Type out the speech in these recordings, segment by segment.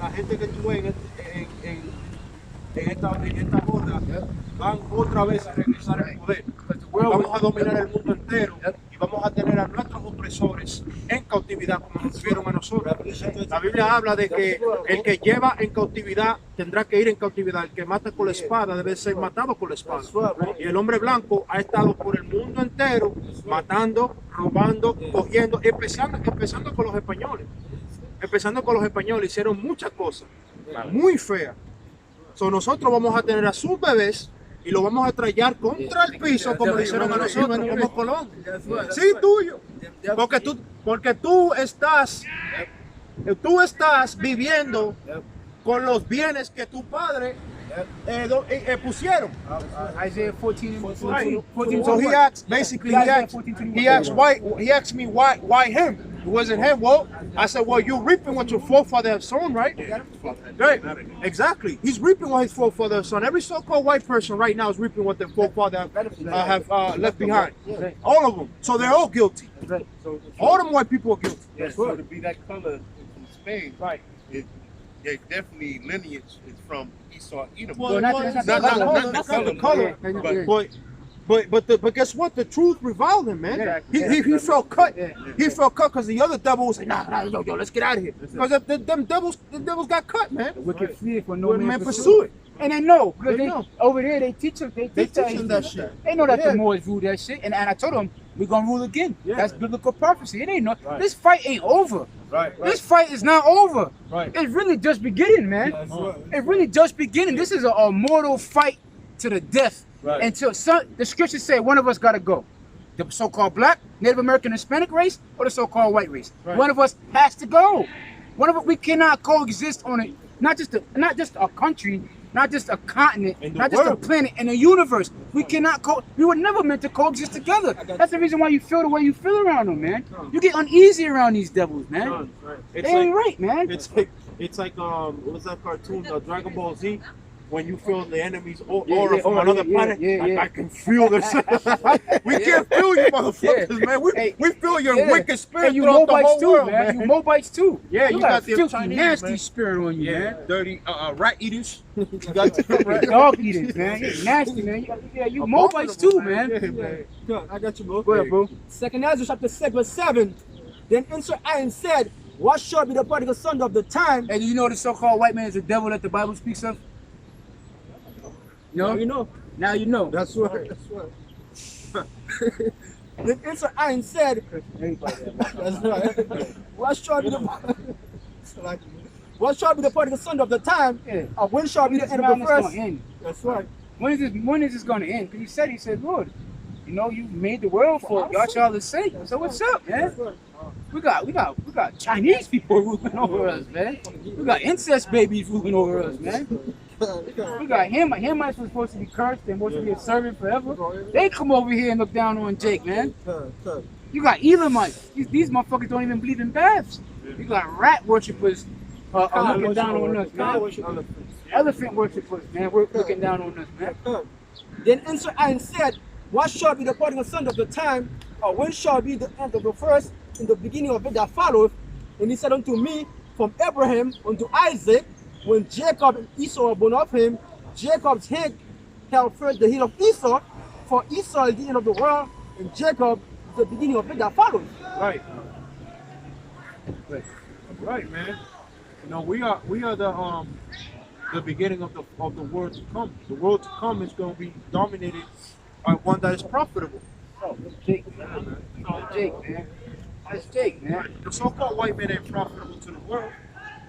la gente que tú ves en esta boda van otra vez a regresar al poder. Vamos a dominar el mundo entero y vamos a tener a nuestros opresores en cautividad como nos tuvieron a nosotros. La Biblia habla de que el que lleva en cautividad tendrá que ir en cautividad. El que mata con la espada debe ser matado con la espada. Y el hombre blanco ha estado por el mundo entero matando, robando, cogiendo, empezando con los españoles. Empezando con los españoles, hicieron muchas cosas muy feas. So, nosotros vamos a tener a sus bebés y lo vamos a trallar contra el piso como lo hicieron a nosotros como Colón. Sí, tuyo. Porque tú estás viviendo con los bienes que tu padre pusieron. Isaiah 14 and 14. So he asked, basically, he asked me why him? It wasn't him. Well, I said, well, you're reaping what your forefather have sown, right? Right. Exactly. He's reaping what his forefather have sown. Every so-called white person right now is reaping what their forefather have left behind. All of them. So they're all guilty. All them white people are guilty. Yes, so to be that color from Spain, Right. They definitely lineage is from Esau, Edom. Well, that's not the color. But guess what? The truth reviled him, man. He felt cut. He felt cut because the other devil was like, nah, yo, let's get out of here. Because them devils got cut, man. The wicked flee for no man pursue it. And they know, because They know. over there they teach them that shit. They know that Yeah. the Moors rule that shit. And I told them, we're going to rule again. Yeah. That's biblical prophecy. It ain't no, Right. This fight ain't over. Right. This fight is not over. Right. It's really just beginning, man. It's really just beginning. This is a mortal fight to the death. Right. Until the scriptures say one of us got to go. The so-called black, Native American, Hispanic race, or the so-called white race. Right. One of us has to go. One of us, we cannot coexist on it. Not just a country, not just a continent, In the not just a world. planet, in a universe. We cannot we were never meant to coexist together. That's the reason why you feel the way you feel around them, man. You get uneasy around these devils, man. They ain't right, man. It's like what was that cartoon, Dragon Ball Z? When you feel the enemy's aura from another planet, I can feel this. We can't feel you, motherfuckers, man. We feel your wicked spirit you throughout the Moabites whole too, world, man. You Moabites too. Yeah, you got a the filthy, Chinese, nasty man. spirit on you, man. Dirty rat eaters. You got Dog eaters, man. You're nasty, man. You Moabites too, man. I got you, bro. Go ahead, bro. Second Ezra chapter 6 verse 7. Then answered I and said, what shall be the prodigal son of the time? And do you know the so-called white man is the devil that the Bible speaks of? Now you know. Now you know. That's right. Then answered I and said, that's right. What shall be the prodigal son of the time? Yeah. Or when shall be the end of the Gonna first? end. That's right. When is this going to end? Because he said, Lord, you know, you made the world for y'all child to say. So what's up, man? We got Chinese people ruling over us, man. We got incest babies ruling over us, man. We got Hamites were supposed to be cursed and supposed to be a servant forever. They come over here and look down on Jake, man. You got Edomites. These motherfuckers don't even believe in baths. You got rat worshippers looking down on us, man. Elephant worshippers, man. We're looking down on us, man. Then answered I and said, what shall be the prodigal son of the time? Or when shall be the end of the first, in the beginning of it that followeth? And he said unto me, from Abraham unto Isaac, when Jacob and Esau were born of him, Jacob's head held first the heel of Esau, for Esau is the end of the world, and Jacob is the beginning of it that followeth. Right. Right, man. You know, we are the beginning of the world to come. The world to come is going to be dominated by one that is profitable. Oh, that's Jake, man. That's Jake, man. That's Jake, man. The so-called white man ain't profitable to the world.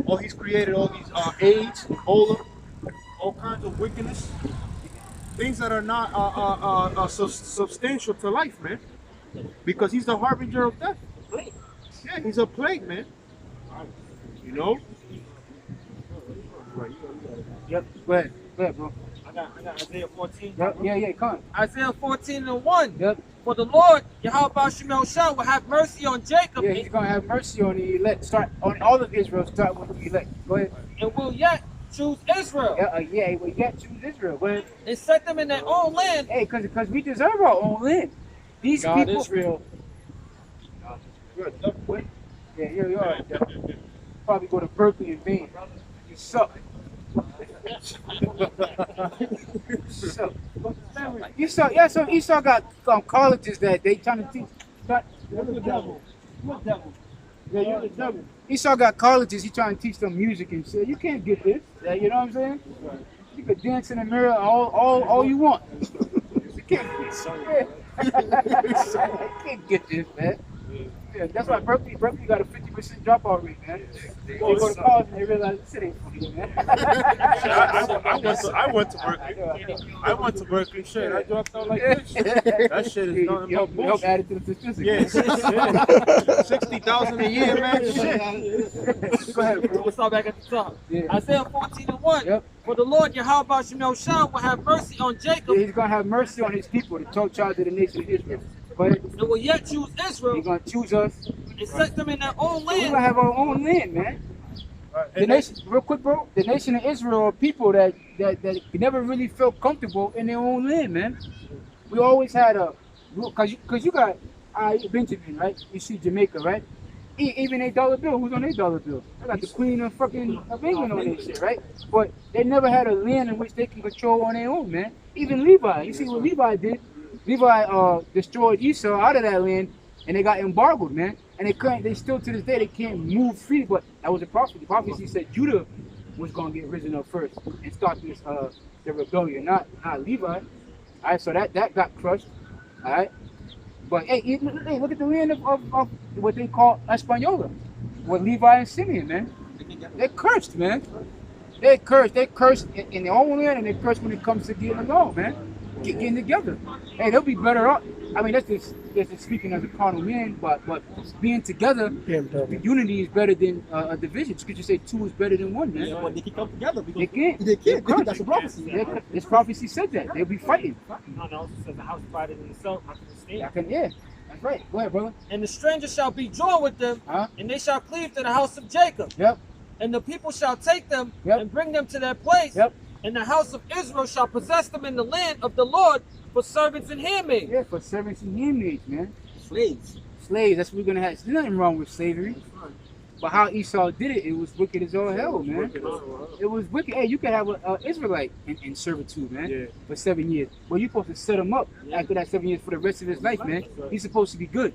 Oh, he's created all these AIDS, Ebola, all kinds of wickedness, things that are not substantial to life, man. Because he's the harbinger of death. Yeah, he's a plague, man. You know. Yep. Go ahead, bro. I got Isaiah 14. Yep. Yeah, come on. Isaiah 14:1. Yep. For the Lord, Yahweh Shemel Shah, will have mercy on Jacob Yeah, he's gonna have mercy on the elect. Start on all of Israel. Start with the elect. Go ahead. and will yet choose Israel Yeah, we got to choose Israel. Go ahead. and set them in their own land. Hey, because we deserve our own land. These God people. is real. Yeah, here you are. probably go to Berkeley in vain. You suck. So, Esau, yeah, so Esau got colleges that they trying to teach. You're the devil. You're the devil. Yeah, you're the devil. Esau got colleges, he trying to teach them music and shit. You can't get this. Yeah, you know what I'm saying? You could dance in the mirror all you want. You can't get this, man. Yeah, that's why Berkeley got a 50% dropout rate, man. They go to college and they realize this shit ain't funny, man. I went to Berkeley. I went to Berkeley. Shit, I dropped out like this. That shit is nothing but You help bullshit. add it to the statistics. Yeah, 60,000 a year, man. Shit. Go ahead, bro. We'll start back at the top. Yeah. Isaiah 14:1. Yep. For the Lord Yahweh Shemel Shah will have mercy on Jacob Yeah, he's gonna have mercy on his people, the 12 tribes of the nation of Israel. But and will yet choose Israel he's gonna choose us. and set them in their own We're gonna land. have our own land, man. The nation, real quick, bro. The nation of Israel are people that never really felt comfortable in their own land, man. We always had cause you got Benjamin, right? You see Jamaica, right? Even a dollar bill. Who's on their dollar bill? They got the Queen of England on their shit, right? But they never had a land in which they can control on their own, man. Even Levi. You see what Levi did? Levi destroyed Esau out of that land, and they got embargoed, man. And they still to this day they can't move free. But that was a prophecy. The prophecy said Judah was gonna get risen up first and start this the rebellion, not Levi. All right, so that got crushed. All right, but hey, look at the land of what they call Española, with Levi and Simeon, man. They're cursed, man. They're cursed. They're cursed in their own land, and they're cursed when it comes to getting along, man. Getting together. Hey, they'll be better off. I mean, that's just speaking as a carnal man, but being together, unity is better than a division. Scripture say two is better than one, man. Yeah, but they can come together because They can't. They can't. They're That's a prophecy. This prophecy said that they'll be fighting. No, no, it says the house divided in itself. I can understand. Yeah, that's right. Go ahead, brother. And the stranger shall be joined with them, Huh? and they shall cleave to the house of Jacob. Yep. And the people shall take them Yep. and bring them to their place. Yep. And the house of Israel shall possess them in the land of the Lord for servants and handmaids. Yeah, for servants and handmaids, man. Slaves. Slaves. That's what we're gonna have. There's nothing wrong with slavery. But how Esau did it, it was wicked as all hell, man. It was wicked. Hey, you could have an Israelite in servitude, man, Yeah. for 7 years. Well, you're supposed to set him up after that 7 years for the rest of his life, man. He's supposed to be good.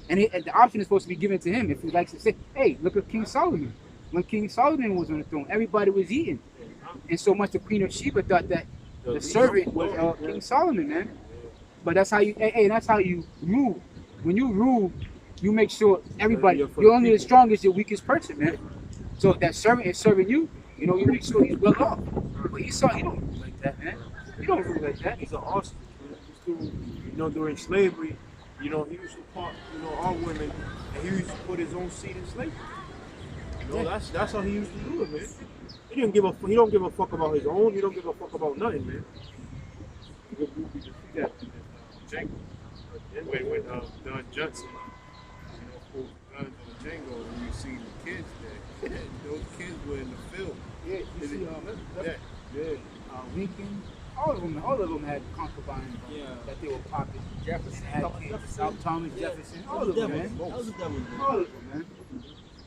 And the option is supposed to be given to him if he likes to say, hey, look at King Solomon. When King Solomon was on the throne, everybody was eating. And so much the Queen of Sheba thought that the servant was King Solomon, man. But that's how you, that's how you rule. When you rule, you make sure everybody, you're only as strong as your weakest person, man. So if that servant is serving you, you make sure he's well off. But Esau, he don't rule like that, man. He don't rule like that. He's an ostrich. During slavery, he used to part, our women, and he used to put his own seed in slavery. That's how he used to do it, man. He don't give a fuck about his own. He don't give a fuck about nothing, man. Yeah. When Don Johnson, pulled guns on the Django, and you see the kids there, those kids were in the field. Yeah, you see, Lincoln, all of them had concubines that they were popping. Jefferson had kids. Thomas Jefferson, all of them, man. All of them, man.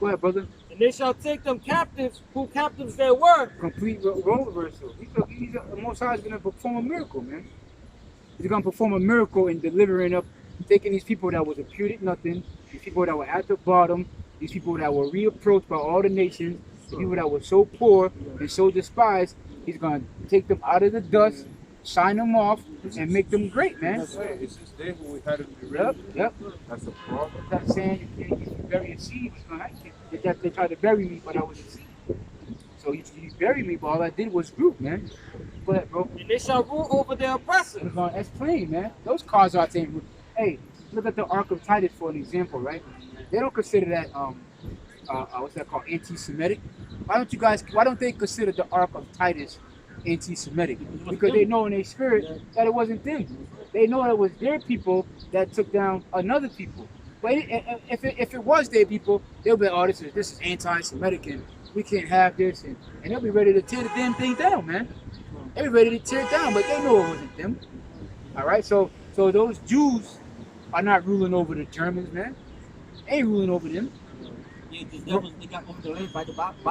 Go ahead, brother. And they shall take them captives, who captives they were. Complete role reversal. The Most High is going to perform a miracle, man. He's going to perform a miracle in delivering up, taking these people that was imputed nothing, these people that were at the bottom, these people that were reapproached by all the nations, the people that were so poor and so despised. He's going to take them out of the dust, shine them off, and make them great, man. It's just there when we had to be ready. Yep. That's a problem. I'm saying you can't bury a seed. They tried to bury me, but I was a seed. So you buried me, but all I did was group, man. Go ahead, bro. And they shall rule over their oppressors. That's plain, man. Those cars are saying, hey, look at the Ark of Titus for an example, right? They don't consider that what's that called, anti-Semitic. Why don't they consider the Ark of Titus anti-Semitic? Because they know in their spirit that it wasn't them. They know it was their people that took down another people. But if it was their people, they'll be, oh, this is anti-Semitic and we can't have this, and they'll be ready to tear the damn thing down, man. They'll be ready to tear it down, but they know it wasn't them. All right, so those Jews are not ruling over the Germans, man. They ain't ruling over them. Yeah, the devils, they got over the land by the Bible.